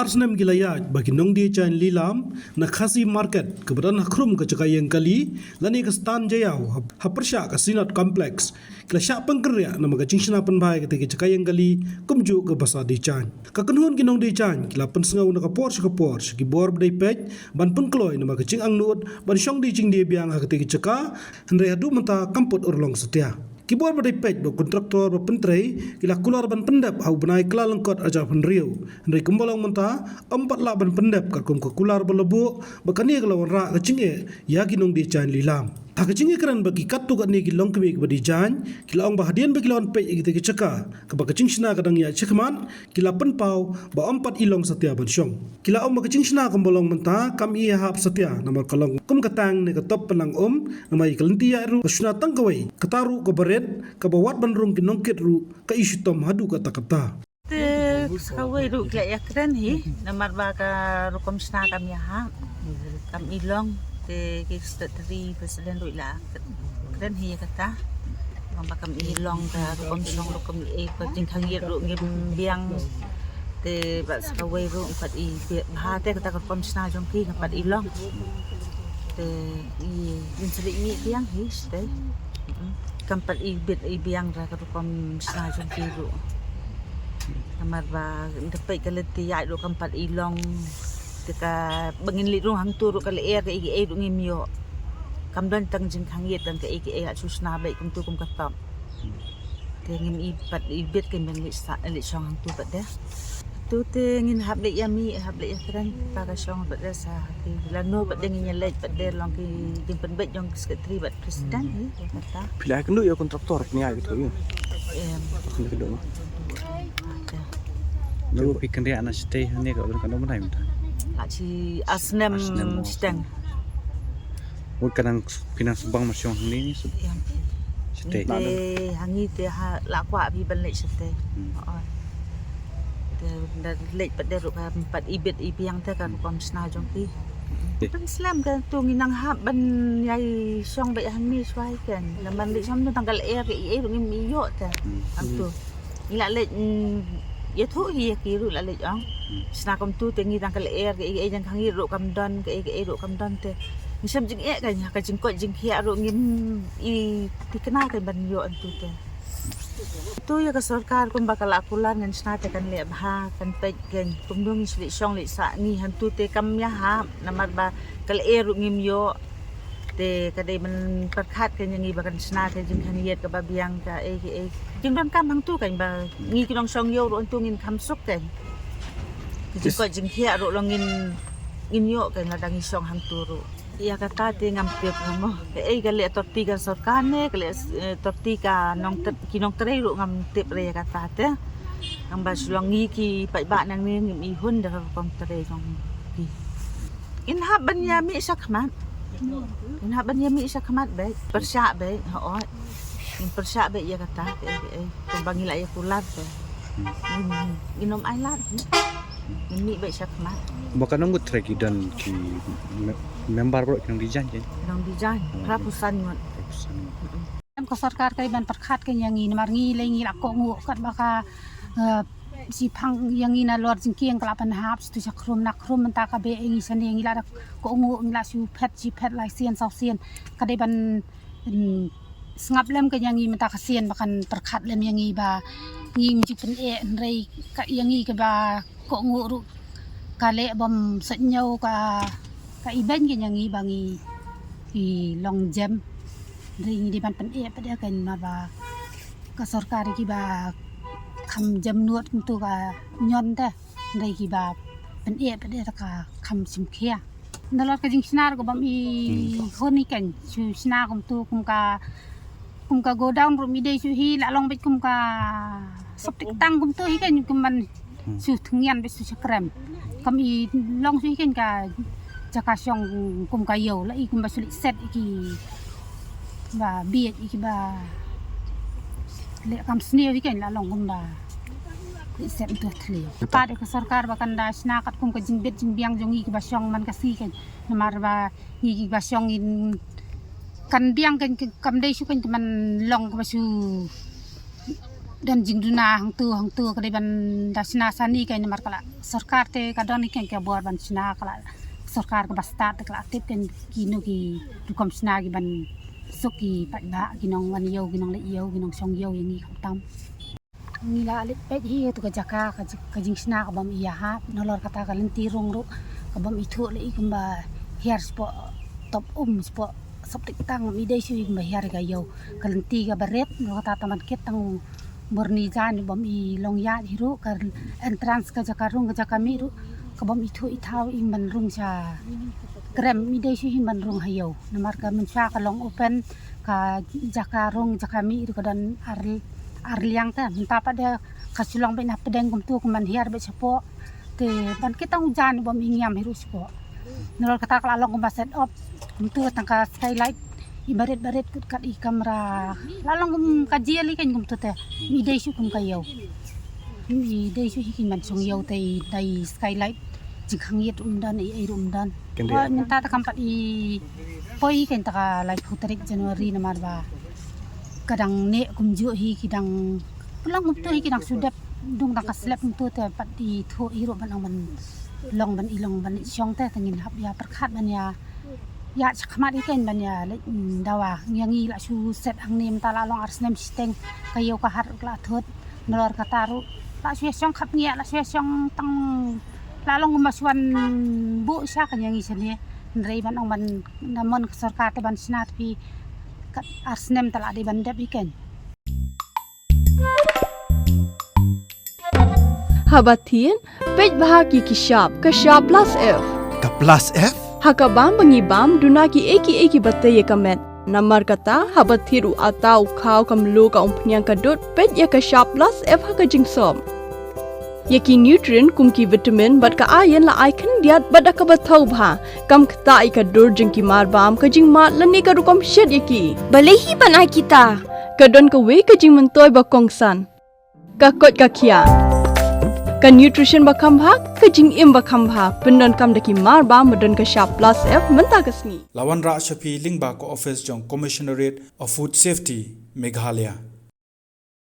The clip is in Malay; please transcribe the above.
Larsnem gilaya bagi nong di chan lilam na khasi market keberan hakrum ke cakayang kali lani ke stan jayau hapersya ke sinat kompleks kila syak pengkerya na maga cingsna penbai ke cakayang kali kumju ke basa di chan kakenhun ki nong di chan kila pensengau na kapor ki bor bedai pej ban pengkloy na maga cing angnut ban syong di cing dia biang ha ke caka hendai hadu menta kamput urlong setia Kibor badai pej bo kontraktor bo pentrai kila kular ban pendap au benai kela lengkot aja penriu hendai kembolong menta empat la ban pendap kakum ke kular belebu bakani kelawan ra kecinge ya ginong di chan lilam ha kecinge keran bagi katu kat ni kilong kemi ke badi jan kila ong bahadian bagi lawan pej kita ke ceka ke bakacing sina kadang ya cekman kila penpau ba empat ilong setia ban syong kila ong bakacing sina kembolong menta kam ia hap setia nama kalong kum katang ne ketop penang nama ikelenti ya ru kesuna tangkawai ketaru ke beret kabawat bandrung kinongkit ru ka isu tom hadu kata-kata te kawai ru kya yakren hi namar ba ka rukom sna kam ya ha kam ilong te ki secretary president ru la kren hi kata ngam ba kam ilong ka rukom song rukom e ko jing khangir ru ngim biang te ba kawai ru pat i ha te kata rukom sna jong ki pat ilong te i din sri mi biang hi ste kampat ibit ibiang ra karukom sa jong kiru kamar ba dapat kalati ya do kampat ilong tika bangin li rung hang turu kal air ka igi do ngimyo kamdan tang jing khangit dan ka igi at susna bai kum tu kum kapam te ngim ipat ibit kan bang li song hang tu bat da tu te ngin hab le yami hab le yakran para song bat da sa lano bat dengin yalai bat da long ki jing pen bet jong sekretari bat presiden ni kata Pilih kendu ya kontraktor ni ay gitu ya. Kendu kendu. Lalu pikan dia anak stay ni kalau kan mana minta. Aci asnem steng Mungkin kadang pinan subang masih ni stay. te hangi te ha la kwa bi ban le stay te le bat da ru ka pat ibit ibiang te kan kom sna jong pi Pan Islam kan tu nginang hab ban yai song ba han mi swai kan laman le som tu tanggal air ke e ngim mi yo ta am tu ila le ya thu hi ki ru la le ong sna kom tu te ngi tanggal air ke e jang khangi ru kam don ke e ru kam don te ni sam jing e kan ka jing ko jing khia ru ngim I tikna kan ban yo an tu te tu ya ka sarkar kum bakal akulan ngan sna te kan le bha kan pe gen tum dong sli song le sa ni han tu te kam ya ha namar ba kal eru ngim yo te kadai man perkhat kan yang iba kan sna te jing kan yet ka ba biang ka e jing don kam hang tu kan ba ngi ki dong song yo ro tu ngin kham suk kan jing ko jing khia ro lo ngin yo kan la dang song hang tu ro ya kata te ngam pep mo e gale torti kan sarkar ne gale torti ka nong kinong tre ru ngam tep re kata te ngam ba sulongi ki pai ba nang ni ngim I hun da kom tre jong ki in haban ya mi sakmat in haban ya mi sakmat be persya be ho in persya be ya kata e kom bangila ya kulat be inom ailat ini baik sakmat Bukan nunggu trek dan ki member bro yang dijan je. nong dijan rapusan ngot Ko sarkar kay ban perkhat kay yang ini marngi lengi la ko ngu kat baka si phang yang ina lor jingkieng kalapan hap stu sakrum nakrum menta ka be ngi sane ngi la ko ngu ngi la su phet ji phet lai sien sau sien kadai ban ngap lem kay yang menta ka sien bakan perkhat lem yang ba ngi ji pen e rei ka yang ka ba ko ngu ru kale bom senyau ka iben kay yang bangi I long jam ring di ban pen e pada kan ma ba ka sarkar ki ba kham jam nuot tu ka nyon ta dai ki ba pen e pada ka kham sim khia ndalor ka jing snar ko bam I honi kan su sna kum tu kum ka go down ro mi dei su hi la long bet kum ka sop tik tang kum tu hi kan kum man su thungyan be su chakram kam I long su hi kan ka jaka syong kum ka yo la I kum ba sulit set ki ba biet iki ba le kam sneo ikan la long kum da set tu thli pa de ka sarkar ba kan da sna kat kum ka jing bet jing biang jong iki ba syong man ka si kan namar ba iki ba syong in kan biang kan kam dei su kan man long ka ba su dan jingduna hang tu kali ban dasna sani kai namar kala sarkar te kadang ni kan ke bor ban sna kala sarkar ke basta te kala tip kan kinu ki dukom sna ki ban suki pat ba ginong wan yo ginong le yo ginong song yo yang ni tam ni la le pet hi tu ka jaka ka jing sna ka bam iya ha nolor kata ka lenti rong ru ka bam itu le ikum ba hiar spo top spo soptik tang mi dei sui ma hiar ga yo ka lenti ga baret no kata taman ket tang murni jan bom I long ya hiru kar entrance ka jakarung ka jakami ru ka bom itu ithau I man rung cha krem mi dei sui man rung hayo namar ka men ka long open ka jakarung jakami ru ka dan arliang ta minta pada kasulong ben pedeng kum tu man hiar be sepo te ban kita jan bom ingiam hiru sepo nol kata kala long kum set op kum tu tangka skylight ibaret kat I kamera lalong kum kajiali kan kum tu te mi dei su kum kayo mi dei su hikin man song yo te dai skylight jingkhang yet dan I dan minta ta kampat I poi kan ta lai putrik Januari namar ba kadang ne kum ju hi kidang pulang kum tu hi kidang sudah dung tang kaslep kum tu te pat I thu I ro ban man long ban ilong ban syong te tangin hap ya perkhat ban ya ya chakmat ikan ban ya dawa nyangi la su set ang nim ta la long arsnem steng kayo ka har la thot nolor kataru la su syong khap ngia la su syong tang la long maswan bu sya kan nyangi sene nrei ban ong ban namon sarkar te ban snat pi arsnem ta la de ban dep ikan Habatin, pej bahagi kishap plus F. Ka plus F? Hakabam bangibam dunaki eki bataya kamet. Namar kata habathiru atau kau kamlu ka umpnyang kadut pej ya kishap plus F haka jingsom. Yaki nutrient kumki vitamin bat ka ayan la icon diat bat ka bathau bha kam kata ikadur jingki marbam ka jing mat lani ka rukom shed yaki. Balehi banai kita. Kadon ka we ka jing mentoy ba kongsan. Ka kot ka kia. Ka nutrition bakam bha ka jing im bakam bha pendon kam daki mar ba madon ka sharp plus F menta kasni Lawan Ra Shafi Lingba ko office jong Commissionerate of Food Safety Meghalaya